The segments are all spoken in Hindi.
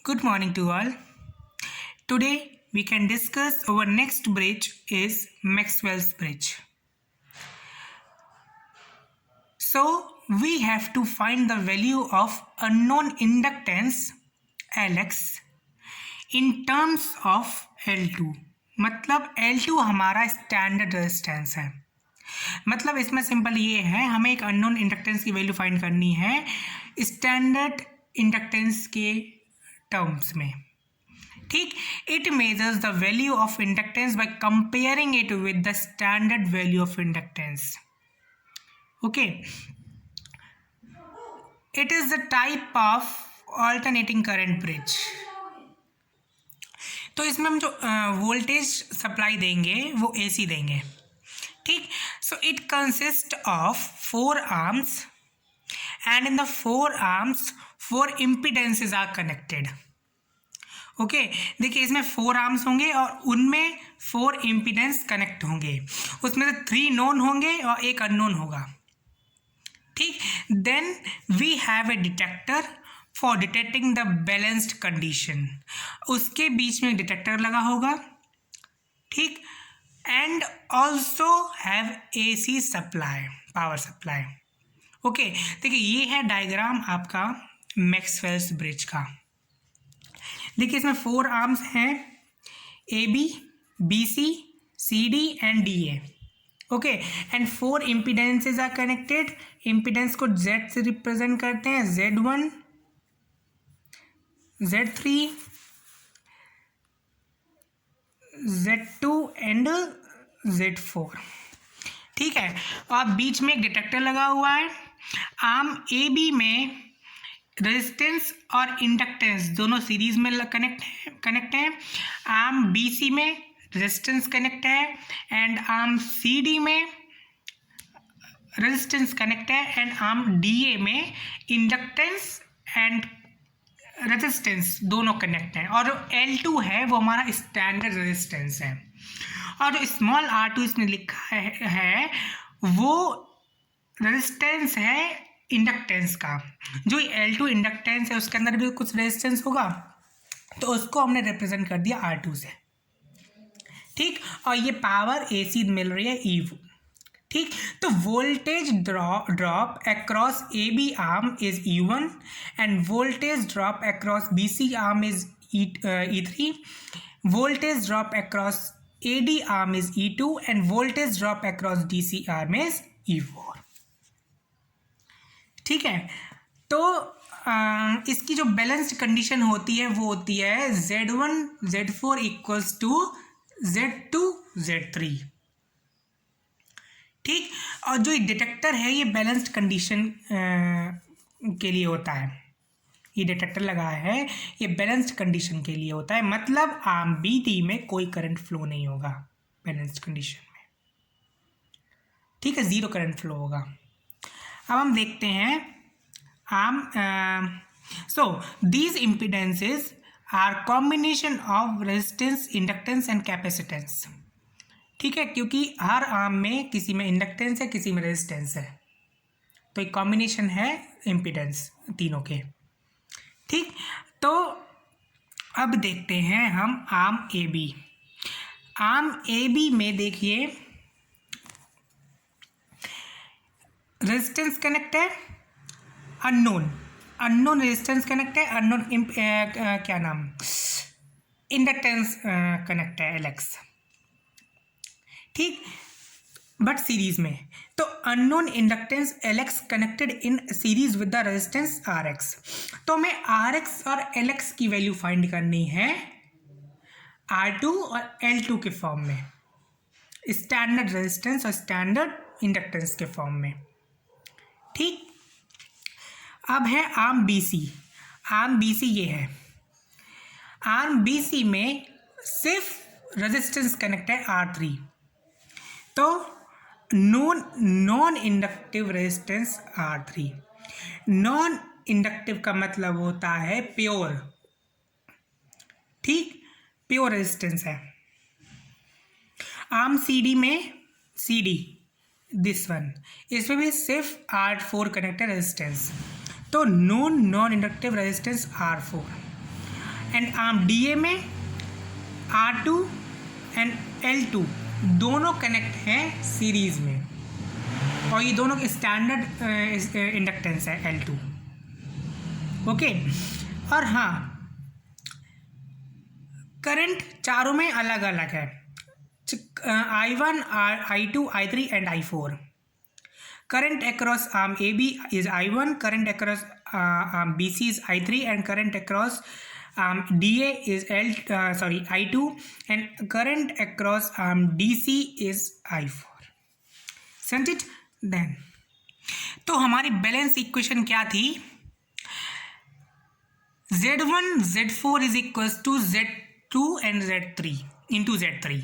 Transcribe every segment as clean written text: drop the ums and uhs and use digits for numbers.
Good morning to all. Today we can discuss our next bridge is Maxwell's bridge. So we have to find the value of unknown inductance Lx in terms of L2. मतलब L2 हमारा स्टैंडर्ड रेजिस्टेंस है. मतलब इसमें सिंपल ये है, हमें एक अननोन इंडक्टेंस की वैल्यू फाइंड करनी है स्टैंडर्ड इंडक्टेंस के टर्म्स में. ठीक, it measures the value of inductance by comparing it with the standard value of inductance. Okay, it is the type of alternating current bridge. तो इसमें हम जो वोल्टेज सप्लाई देंगे वो AC देंगे. ठीक, so it consist of 4 arms and in the 4 arms 4 impedances are connected. Okay, देखिए इसमें 4 आर्म्स होंगे और उनमें 4 इम्पीडेंस कनेक्ट होंगे. उसमें से 3 नोन होंगे और एक अननोन होगा. ठीक, then we have a detector for detecting the balanced condition. उसके बीच में डिटेक्टर लगा होगा. ठीक, and also have AC supply, power supply. Okay, देखिए ये है डायग्राम आपका मैक्सवेल्स ब्रिज का. देखिए इसमें 4 आर्म्स हैं, AB, BC, CD and DA. Okay, and 4 impedances are connected. Impedance को Z से रिप्रेजेंट करते हैं, Z1, Z3, Z2 and Z4. ठीक है, और बीच में एक डिटेक्टर लगा हुआ है. आर्म AB में रेजिस्टेंस और इंडक्टेंस दोनों सीरीज में कनेक्ट हैं. आर्म BC में रेजिस्टेंस कनेक्ट है एंड आर्म CD में रेजिस्टेंस कनेक्ट है एंड आर्म DA में इंडक्टेंस एंड रेजिस्टेंस दोनों कनेक्ट हैं. और जो L2 है वो हमारा स्टैंडर्ड रेजिस्टेंस है. और जो स्मॉल r2 इसने लिखा है वो रेजिस्टेंस है इंडक्टेंस का. जो L2 इंडक्टेंस है उसके अंदर भी कुछ रेजिस्टेंस होगा, तो उसको हमने रिप्रेजेंट कर दिया R2 से. ठीक, और ये पावर AC मिल रही है E. ठीक, तो voltage drop across AB arm is E1 end voltage drop across BC arm is E3. Voltage drop across AD arm is E2 end voltage drop across DC arm is E4. ठीक है, तो इसकी जो बैलेंस्ड कंडीशन होती है वो होती है Z1 Z4 equals to Z2 Z3. ठीक, और जो डिटेक्टर है ये बैलेंस्ड कंडीशन के लिए होता है. ये डिटेक्टर लगा है, ये बैलेंस्ड कंडीशन के लिए होता है. मतलब आर्म BD में कोई करंट फ्लो नहीं होगा बैलेंस्ड कंडीशन में. ठीक है, 0 करंट फ्लो होगा. अब हम देखते हैं so these impedances are combination of resistance, inductance and capacitance. ठीक है, क्योंकि हर आर्म में किसी में इंडक्टेंस है, किसी में रेजिस्टेंस है, तो एक कॉम्बिनेशन है इम्पीडेंस तीनों के. ठीक, तो अब देखते हैं हम आर्म AB. आर्म AB में देखिए रेजिस्टेंस कनेक्ट है, अननोन रेजिस्टेंस कनेक्ट है, अननोन इंडक्टेंस कनेक्ट है Lx. ठीक, बट सीरीज में. तो unknown inductance Lx connected in series with the resistance Rx. तो हमें Rx और Lx की वैल्यू फाइंड करनी है R2 और L2 के फॉर्म में, स्टैंडर्ड रेजिस्टेंस और स्टैंडर्ड इंडक्टेंस के फॉर्म में. ठीक, अब है आर्म BC. आर्म BC ये है. आर्म BC में सिर्फ रेजिस्टेंस कनेक्ट है R3. तो non inductive resistance R3. Non inductive का मतलब होता है प्योर. ठीक, प्योर रेजिस्टेंस है. आर्म CD में CD दिस वन, इसमें भी सिर्फ R4 कनेक्टेड रेजिस्टेंस. तो non inductive resistance R4. And arm DA में R2 एंड L2 दोनों कनेक्ट हैं सीरीज में, और ये दोनों स्टैंडर्ड इंडक्टेंस है L2, ओके। और हाँ, करंट चारों में अलग अलग है, I1, I2, I3 and I4. Current across arm AB is I1, current across arm BC is I3, and current across arm DA is I2, and current across arm DC is I4. Sent it? Then तो हमारी बैलेंस इक्वेशन क्या थी? Z1 Z4 is equals to Z2 and Z3 into Z3.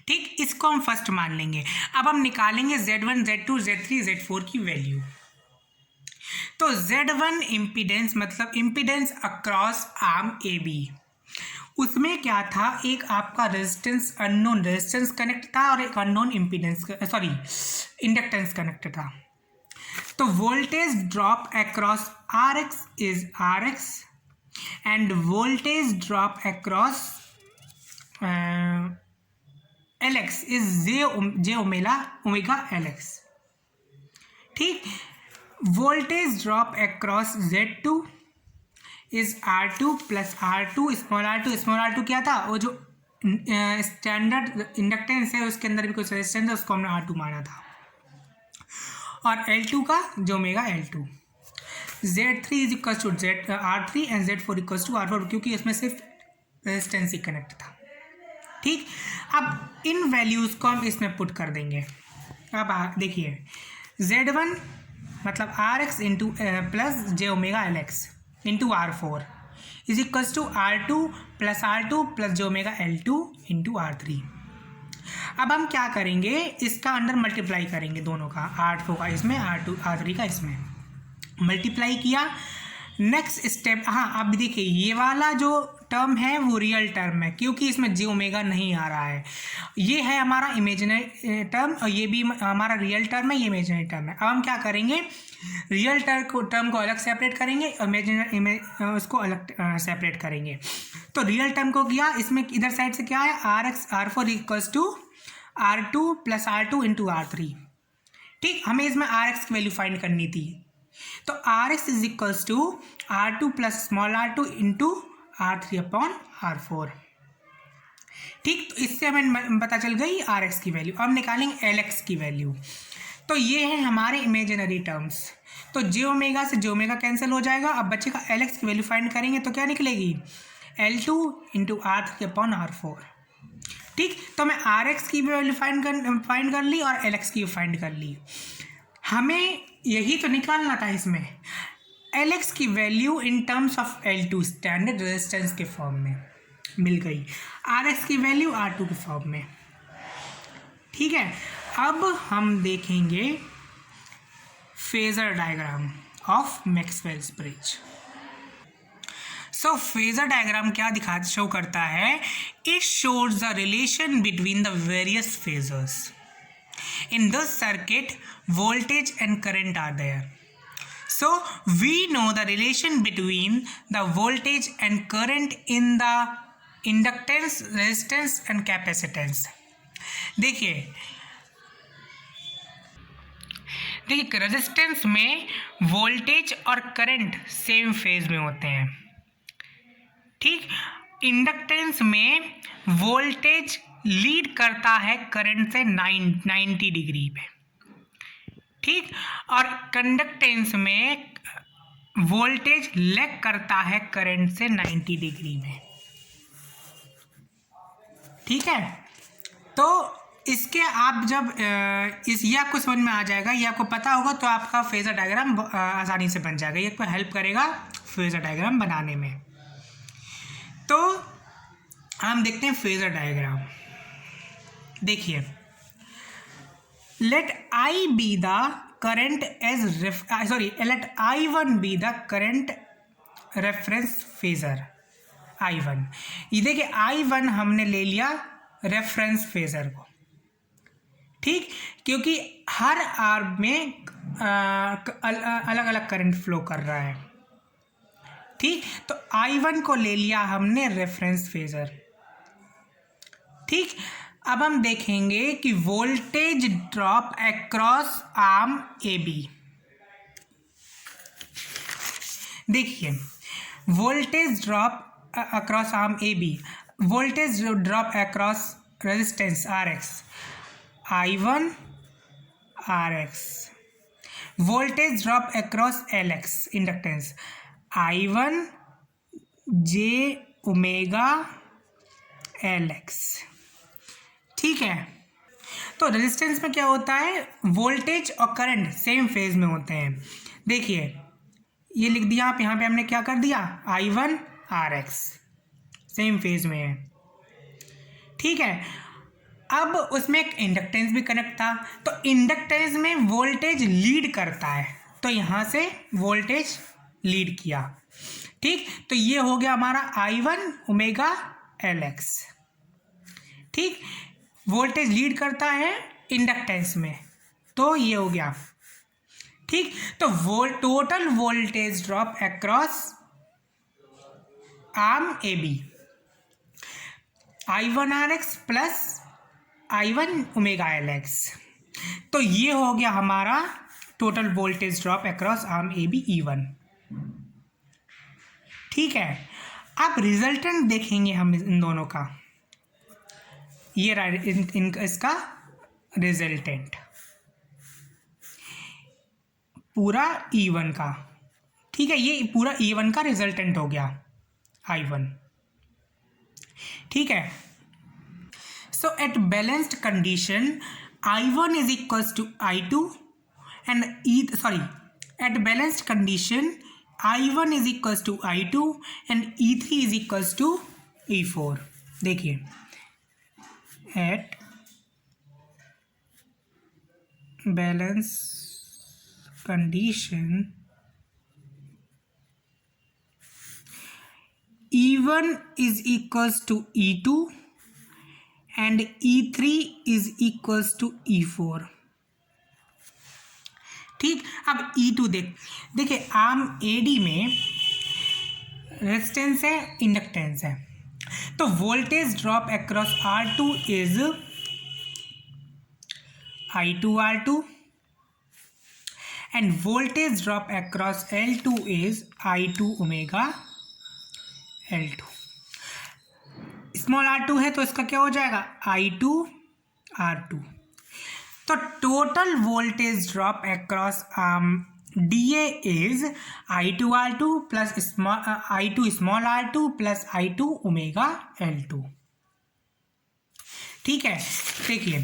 ठीक, इसको हम फर्स्ट मान लेंगे। अब हम निकालेंगे Z1, Z2, Z3, Z4 की वैल्यू। तो Z1 इम्पीडेंस मतलब इम्पीडेंस अक्रॉस आर्म AB, उसमें क्या था, एक आपका रेजिस्टेंस, अननोन रेजिस्टेंस कनेक्ट था और एक अननोन इम्पीडेंस इंडक्टेंस कनेक्ट था। तो voltage drop across RX is RX end voltage drop across LX is J omega LX। ठीक, voltage drop across Z2 is R2 plus R2 small r2 क्या था, वो जो स्टैंडर्ड इंडक्टेंस है उसके अंदर भी कुछ रेजिस्टेंस है, उसको हमने R2 माना था, और L2 का जो omega L2। Z3 is equal to R3 एंड Z4 इक्वल टू R4, क्योंकि इसमें सिर्फ रेजिस्टेंस ही कनेक्ट था। ठीक, अब इन वैल्यूज़ को हम इसमें पुट कर देंगे। अब देखिए, Z1 मतलब RX into plus J omega LX into R4 is equal to R2 plus J omega L2 into R3। अब हम क्या करेंगे, इसका अंडर मल्टीप्लाई करेंगे दोनों का, R4 का इसमें, R3 का इसमें, मल्टीप्लाई किया। नेक्स्ट स्टेप, हाँ अब देखिए ये वाला जो टर्म है वो रियल टर्म है, क्योंकि इसमें J ओमेगा नहीं आ रहा है, ये है हमारा इमेजिनरी टर्म, और ये भी हमारा रियल टर्म है, ये इमेजिनरी टर्म है। अब हम क्या करेंगे, रियल टर्म को अलग सेपरेट करेंगे, इमेजिनरी उसको अलग सेपरेट करेंगे। तो रियल टर्म को किया, इसमें इधर साइड से क्या है, R4 equals to R2 plus R2 into R3। ठीक, हमें इसमें RX की वैल्यू फाइंड करनी थी, तो RX is equals to R2 plus small r2 into R3 upon R4। ठीक, तो इससे हमें पता चल गई RX की वैल्यू। अब निकालेंगे LX की वैल्यू। तो ये है हमारे इमेजिनरी टर्म्स, तो J ओमेगा से J ओमेगा कैंसिल हो जाएगा। अब बच्चे का LX की वैल्यू फाइंड करेंगे तो क्या निकलेगी, L2 into R3 upon R4। ठीक, तो मैं RX की वैल्यू फाइंड कर ली और LX की फाइंड कर ली। हमें यही तो निकालना था, इसमें LX की value in terms of L2 standard resistance के फॉर्म में मिल गई, RX की वैल्यू R2 के फॉर्म में। ठीक है, अब हम देखेंगे phasor diagram of Maxwell's bridge. So phasor diagram क्या शो करता है, it shows the relation between the various phasors in this circuit. Voltage and current are there, so we know the relation between the voltage and current in the inductance, resistance and capacitance। देखिए रेजिस्टेंस में वोल्टेज और करंट सेम फेज में होते हैं। ठीक, इंडक्टेंस में वोल्टेज लीड करता है करंट से 90 डिग्री पे। ठीक, और कंडक्टेंस में वोल्टेज लैग करता है करंट से 90 डिग्री में। ठीक है, तो इसके आप जब ये आपको समझ में आ जाएगा, ये आपको पता होगा, तो आपका फेजर डायग्राम आसानी से बन जाएगा, ये आपको हेल्प करेगा फेजर डायग्राम बनाने में। तो हम देखते हैं फेजर डायग्राम। देखिए, let I be the current as let I1 be the current reference phasor I1। ये देखिए I1 हमने ले लिया रेफरेंस फेजर को। ठीक, क्योंकि हर आर्म में अलग अलग करंट फ्लो कर रहा है। ठीक, तो I1 को ले लिया हमने रेफरेंस फेजर। ठीक, अब हम देखेंगे कि voltage drop across arm AB। देखिए voltage drop across arm AB, voltage drop across resistance RX, I1 RX, voltage drop across LX inductance, I1 J omega LX। ठीक है, तो रेजिस्टेंस में क्या होता है, वोल्टेज और करंट सेम फेज में होते हैं। देखिए ये लिख दिया आप, यहाँ पे हमने क्या कर दिया, I1 RX सेम फेज में है। ठीक है, अब उसमें एक इंडक्टेंस भी कनेक्ट था, तो इंडक्टेंस में वोल्टेज लीड करता है, तो यहाँ से वोल्टेज लीड किया। ठीक, तो ये हो गया हमारा I1 ओमेगा LX। ठीक, वोल्टेज लीड करता है इंडक्टेंस में, तो ये हो गया। ठीक, तो total voltage drop across arm AB I1 RX plus I1 omega LX, तो ये हो गया हमारा total voltage drop across arm AB E1। ठीक है, अब रिजल्टेंट देखेंगे हम इन दोनों का, ये इसका रिजल्टेंट पूरा E1 का। ठीक है, ये पूरा E1 का रिजल्टेंट हो गया I1। ठीक है, so at balanced condition I1 is equals to I2 and at balanced condition I1 is equals to I2 and E3 is equals to E4। देखिए at balance condition E1 is equals to E2 and E3 is equals to E4। ठीक, अब E2 देखिए आर्म AD में रेजिस्टेंस है, इंडक्टेंस है, तो voltage drop across R2 is I2 R2 and voltage drop across L2 is I2 omega L2। Small r2 है तो इसका क्या हो जाएगा, I2 R2। तो total voltage drop across DA is I2 R2 plus I2 small r2 plus I2 omega L2। ठीक है, देखिए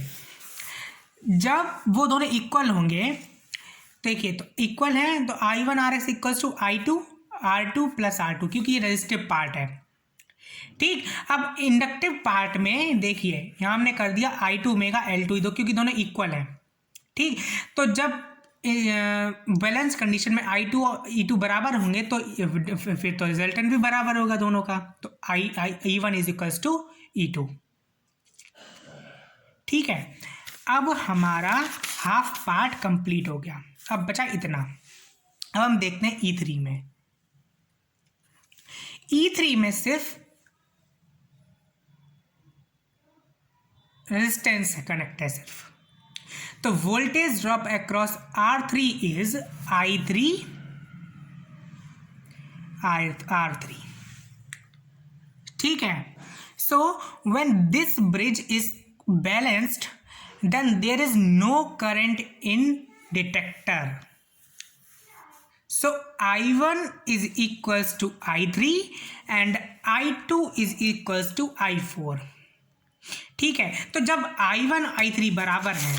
जब वो दोनों इक्वल होंगे, देखिए तो इक्वल है तो I1 RX equals to I2 R2 plus R2, क्योंकि ये रेजिस्टिव पार्ट है। ठीक, अब इंडक्टिव पार्ट में देखिए यहाँ हमने कर दिया I2 ओमेगा L2 दो, क्योंकि दोनों इक्वल हैं। ठीक, तो जब बैलेंस कंडीशन में I2 और E2 बराबर होंगे तो फिर तो रिजल्टेंट भी बराबर होगा दोनों का, तो E1 is equals to E2। ठीक है, अब हमारा हाफ पार्ट कंप्लीट हो गया, अब बचा इतना। अब हम देखते हैं E3 में। E3 में सिर्फ रेजिस्टेंस कनेक्ट है सिर्फ, तो voltage drop across R3 is I3 R3। ठीक है, so when this bridge is balanced then there is no current in detector, so I1 is equals to I3 and I2 is equals to I4। ठीक है, तो जब I1 I3 बराबर हैं,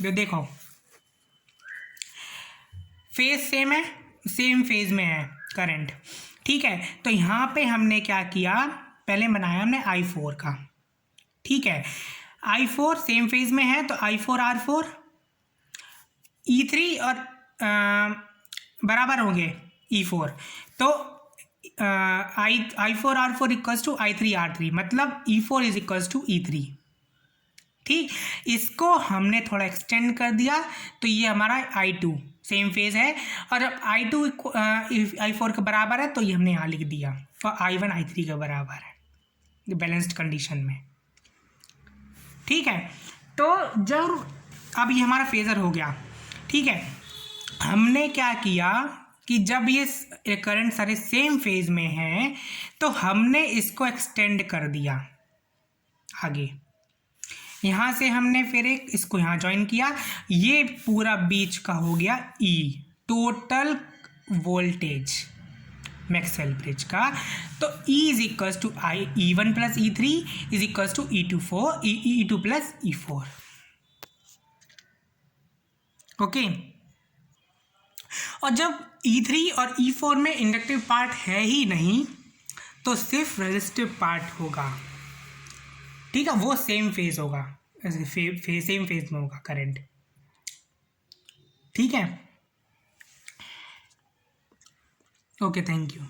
जो देखो फेज सेम है, सेम फेज में है करंट। ठीक है, तो यहाँ पे हमने क्या किया, पहले बनाया हमने I4 का। ठीक है, I4 सेम फेज में है तो I4 R4, E3 और बराबर होंगे E4, तो I4 R4 equals to I3 R3, मतलब E4 is equals to E3। ठीक, इसको हमने थोड़ा एक्सटेंड कर दिया तो ये हमारा I2 सेम फेज है। और अब I2 I4 के बराबर है तो ये हमने यहाँ लिख दिया, I1 I3 के बराबर है बैलेंस्ड कंडीशन में। ठीक है, तो जब अब ये हमारा फेजर हो गया, ठीक है, हमने क्या किया कि जब ये करंट सारे सेम फेज में हैं तो हमने इसको एक्सटेंड कर दिया आगे। यहाँ से हमने फिर एक इसको यहाँ ज्वाइन किया, ये पूरा बीच का हो गया E, total voltage Maxwell bridge का। तो E is equals to E1 plus E3 is equals to E2 plus E4। Okay, और जब E3 और E4 में इंडक्टिव पार्ट है ही नहीं तो सिर्फ रेजिस्टिव पार्ट होगा। ठीक है, वो सेम फेज होगा, सेम फेज में होगा करंट। ठीक है, ओके, थैंक यू।